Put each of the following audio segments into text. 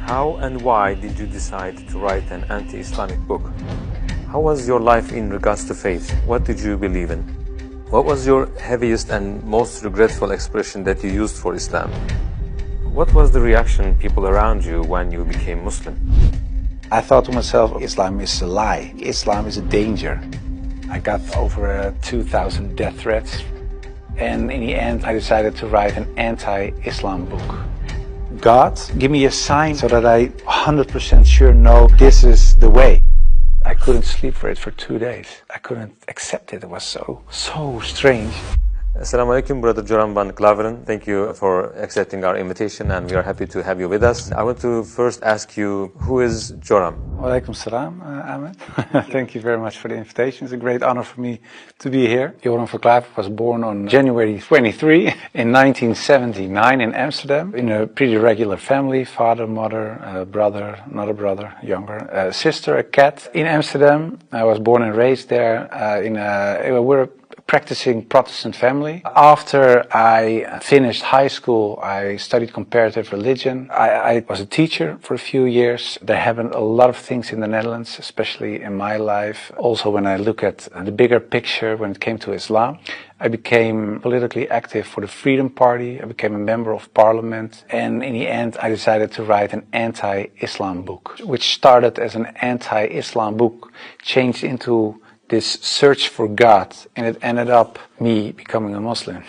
How and why did you decide to write an anti-Islamic book? How was your life in regards to faith? What did you believe in? What was your heaviest and most regretful expression that you used for Islam? What was the reaction people around you when you became Muslim? I thought to myself, Islam is a lie. Islam is a danger. I got over 2,000 death threats. And in the end, I decided to write an anti-Islam book. God, give me a sign so that I 100% sure know this is the way. I couldn't sleep for it for 2 days. I couldn't accept it. It was so strange. Assalamu alaikum, Brother Joram van Klaveren. Thank you for accepting our invitation, and we are happy to have you with us. I want to first ask you, who is Joram? Wa alaikum salam, Ahmed. Thank you very much for the invitation. It's a great honor for me to be here. Joram van Klaveren was born on January 23 in 1979 in Amsterdam, in a pretty regular family, father, mother, brother, another brother, younger, sister, a cat. In Amsterdam, I was born and raised there. We're a practicing Protestant family. After I finished high school, I studied comparative religion. I was a teacher for a few years. There happened a lot of things in the Netherlands, especially in my life. Also, when I look at the bigger picture when it came to Islam, I became politically active for the Freedom Party. I became a member of parliament. And in the end, I decided to write an anti-Islam book, which started as an anti-Islam book, changed into this search for God, and it ended up me becoming a Muslim.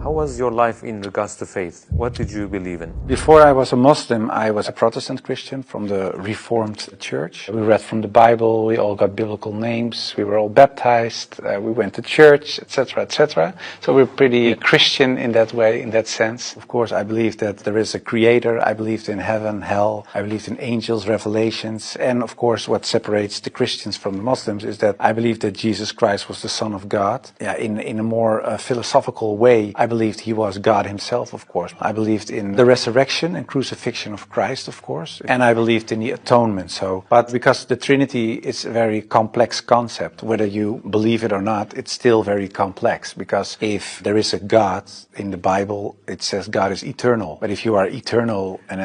How was your life in regards to faith? What did you believe in? Before I was a Muslim, I was a Protestant Christian from the Reformed Church. We read from the Bible, we all got biblical names, we were all baptized, we went to church, etc., etc. So we're pretty Christian in that way, in that sense. Of course, I believed that there is a creator, I believed in heaven, hell, I believed in angels, revelations, and of course what separates the Christians from the Muslims is that I believe that Jesus Christ was the Son of God. In a more philosophical way, I believed he was God himself, of course. I believed in the resurrection and crucifixion of Christ, of course. And I believed in the atonement. But because the Trinity is a very complex concept, whether you believe it or not, it's still very complex. Because if there is a God in the Bible, it says God is eternal. But if you are eternal and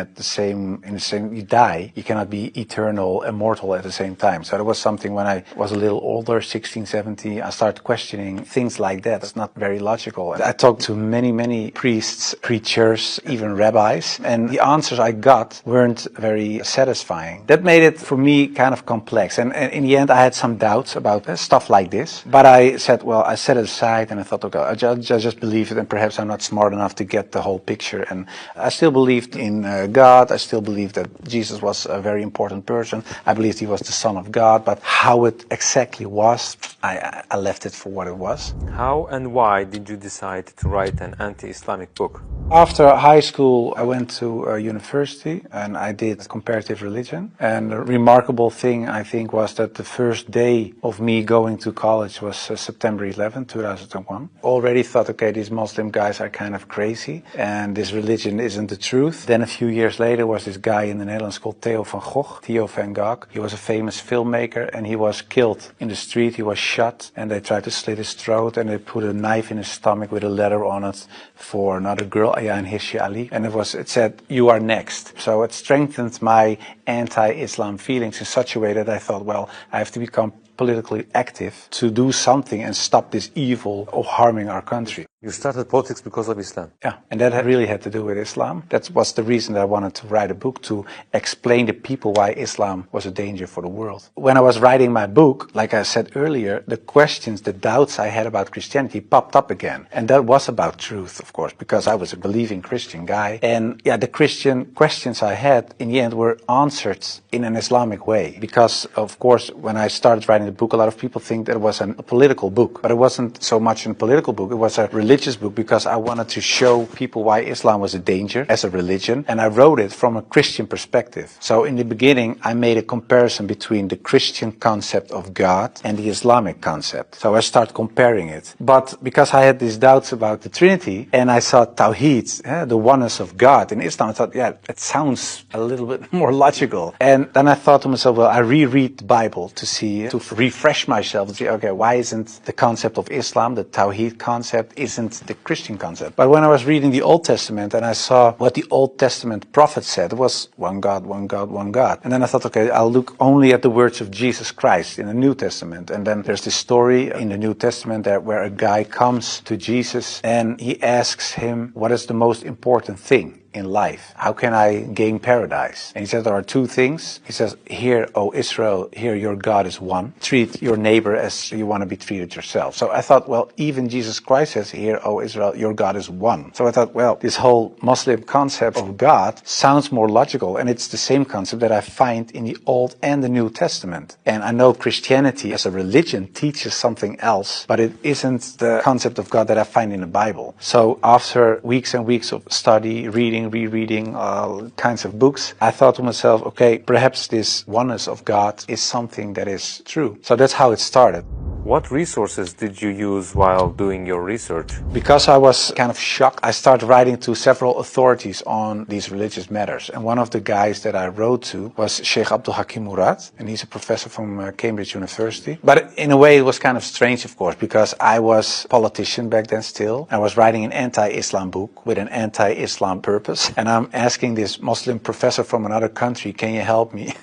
you die, you cannot be eternal, immortal at the same time. So that was something when I was a little older, 16, 17, I started questioning things like that. It's not very logical. I talked to many priests, preachers, even rabbis, and the answers I got weren't very satisfying. That made it for me kind of complex, and in the end I had some doubts about stuff like this, but I said, well, I set it aside and I thought, okay, I just believe it, and perhaps I'm not smart enough to get the whole picture. And I still believed in God. I still believed that Jesus was a very important person. I believed he was the Son of God, but how it exactly was, I left it for what it was. How and why did you decide to write an anti-Islamic book? After high school, I went to university and I did comparative religion. And the remarkable thing, I think, was that the first day of me going to college was September 11, 2001. Already thought, okay, these Muslim guys are kind of crazy and this religion isn't the truth. Then a few years later was this guy in the Netherlands called Theo van Gogh, Theo van Gogh. He was a famous filmmaker and he was killed in the street. He was shot and they tried to slit his throat and they put a knife in his stomach with a letter on it for another girl, Ayaan Hirsi Ali, and it said, "You are next." So it strengthened my anti-Islam feelings in such a way that I thought, well, I have to become politically active to do something and stop this evil of harming our country. You started politics because of Islam? Yeah, and that really had to do with Islam. That was the reason that I wanted to write a book, to explain to people why Islam was a danger for the world. When I was writing my book, like I said earlier, the questions, the doubts I had about Christianity popped up again. And that was about truth, of course, because I was a believing Christian guy. And yeah, the Christian questions I had in the end were answered in an Islamic way. Because, of course, when I started writing the book, a lot of people think that it was a political book. But it wasn't so much a political book, it was a religious book, because I wanted to show people why Islam was a danger as a religion, and I wrote it from a Christian perspective. So in the beginning I made a comparison between the Christian concept of God and the Islamic concept. So I started comparing it. But because I had these doubts about the Trinity and I saw Tawheed, the oneness of God in Islam, I thought, yeah, it sounds a little bit more logical. And then I thought to myself, well, I reread the Bible to refresh myself and say, okay, why isn't the concept of Islam, the Tawheed concept, isn't isn't the Christian concept. But when I was reading the Old Testament and I saw what the Old Testament prophet said, it was one God, one God, one God. And then I thought, okay, I'll look only at the words of Jesus Christ in the New Testament. And then there's this story in the New Testament where a guy comes to Jesus and he asks him, what is the most important thing in life? How can I gain paradise? And he says there are two things. He says, hear, O Israel, hear your God is one. Treat your neighbor as you want to be treated yourself. So I thought, well, even Jesus Christ says, hear, O Israel, your God is one. So I thought, well, this whole Muslim concept of God sounds more logical, and it's the same concept that I find in the Old and the New Testament. And I know Christianity as a religion teaches something else, but it isn't the concept of God that I find in the Bible. So after weeks and weeks of study, rereading all kinds of books, I thought to myself, okay, perhaps this oneness of God is something that is true. So that's how it started. What resources did you use while doing your research? Because I was kind of shocked, I started writing to several authorities on these religious matters. And one of the guys that I wrote to was Sheikh Abdul Hakim Murad, and he's a professor from Cambridge University. But in a way it was kind of strange, of course, because I was a politician back then still. I was writing an anti-Islam book with an anti-Islam purpose. And I'm asking this Muslim professor from another country, can you help me?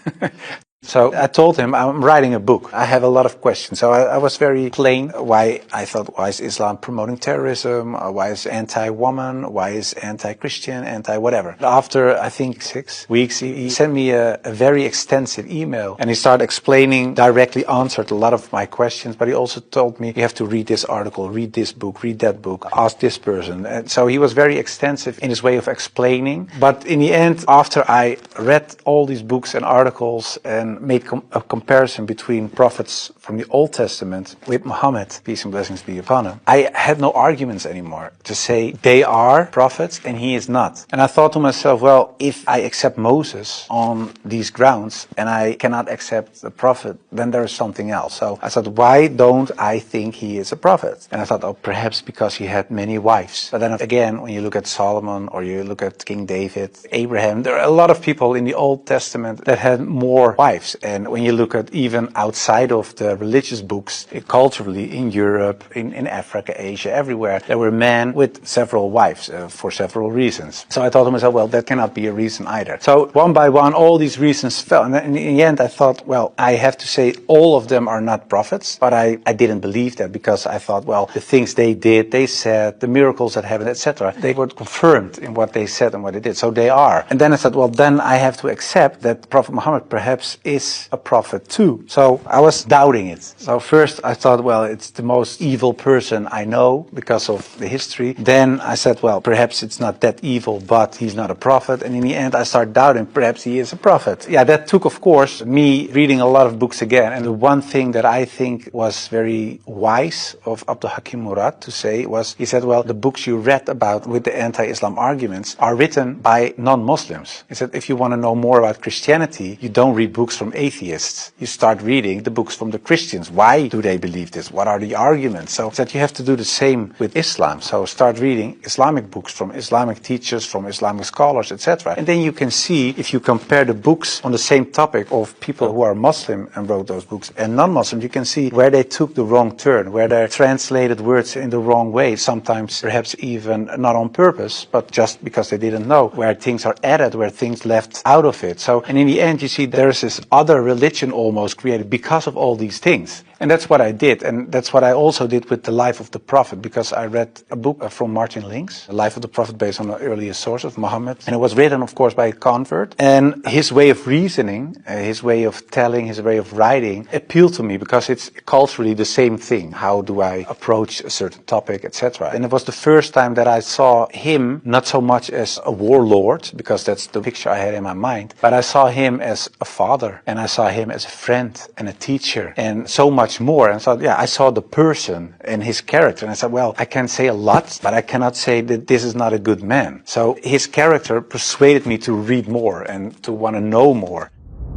So I told him, I'm writing a book. I have a lot of questions. So I was very plain why I thought, why is Islam promoting terrorism? Why is anti-woman? Why is anti-Christian? Anti-whatever. After, I think, 6 weeks, he sent me a very extensive email. And he started explaining, directly answered a lot of my questions. But he also told me, you have to read this article, read this book, read that book, ask this person. And so he was very extensive in his way of explaining. But in the end, after I read all these books and articles and made a comparison between prophets from the Old Testament with Muhammad, peace and blessings be upon him, I had no arguments anymore to say they are prophets and he is not. And I thought to myself, well, if I accept Moses on these grounds and I cannot accept the prophet, then there is something else. So I thought, why don't I think he is a prophet? And I thought, oh, perhaps because he had many wives. But then again, when you look at Solomon or you look at King David, Abraham, there are a lot of people in the Old Testament that had more wives. And when you look at even outside of the religious books, culturally in Europe, in Africa, Asia, everywhere, there were men with several wives for several reasons. So I thought to myself, well, that cannot be a reason either. So one by one, all these reasons fell. And in the end, I thought, well, I have to say all of them are not prophets. But I didn't believe that because I thought, well, the things they did, they said, the miracles that happened, etc., they were confirmed in what they said and what they did. So they are. And then I thought, well, then I have to accept that Prophet Muhammad perhaps is a prophet too. So I was doubting it. So first I thought, well, it's the most evil person I know because of the history. Then I said, well, perhaps it's not that evil, but he's not a prophet. And in the end I started doubting, perhaps he is a prophet. Yeah, that took, of course, me reading a lot of books again. And the one thing that I think was very wise of Abdul Hakim Murad to say was, he said, well, the books you read about with the anti-Islam arguments are written by non-Muslims. He said, if you want to know more about Christianity, you don't read books from atheists. You start reading the books from the Christians. Why do they believe this? What are the arguments? So that you have to do the same with Islam. So start reading Islamic books from Islamic teachers, from Islamic scholars, etc. And then you can see, if you compare the books on the same topic of people who are Muslim and wrote those books and non-Muslim, you can see where they took the wrong turn, where they translated words in the wrong way, sometimes perhaps even not on purpose, but just because they didn't know, where things are added, where things left out of it. So, and in the end, you see there's this other religion almost created because of all these things. And that's what I did. And that's what I also did with the Life of the Prophet, because I read a book from Martin Links, The Life of the Prophet, based on the earliest source of Muhammad. And it was written, of course, by a convert. And his way of reasoning, his way of telling, his way of writing appealed to me because it's culturally the same thing. How do I approach a certain topic, etc. And it was the first time that I saw him not so much as a warlord, because that's the picture I had in my mind, but I saw him as a father, and I saw him as a friend and a teacher, and so much more. And so, yeah, I saw the person and his character, and I said, well, I can say a lot, but I cannot say that this is not a good man. So his character persuaded me to read more and to want to know more.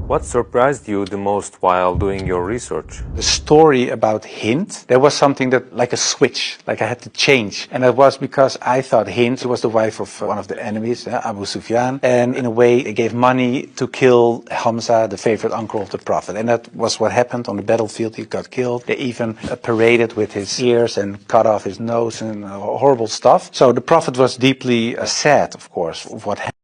What surprised you the most while doing your research? The story about Hind, there was something that, like a switch, like I had to change. And that was because I thought Hind was the wife of one of the enemies, Abu Sufyan. And in a way, they gave money to kill Hamza, the favorite uncle of the Prophet. And that was what happened on the battlefield. He got killed. They even paraded with his ears and cut off his nose and horrible stuff. So the Prophet was deeply sad, of course, of what happened.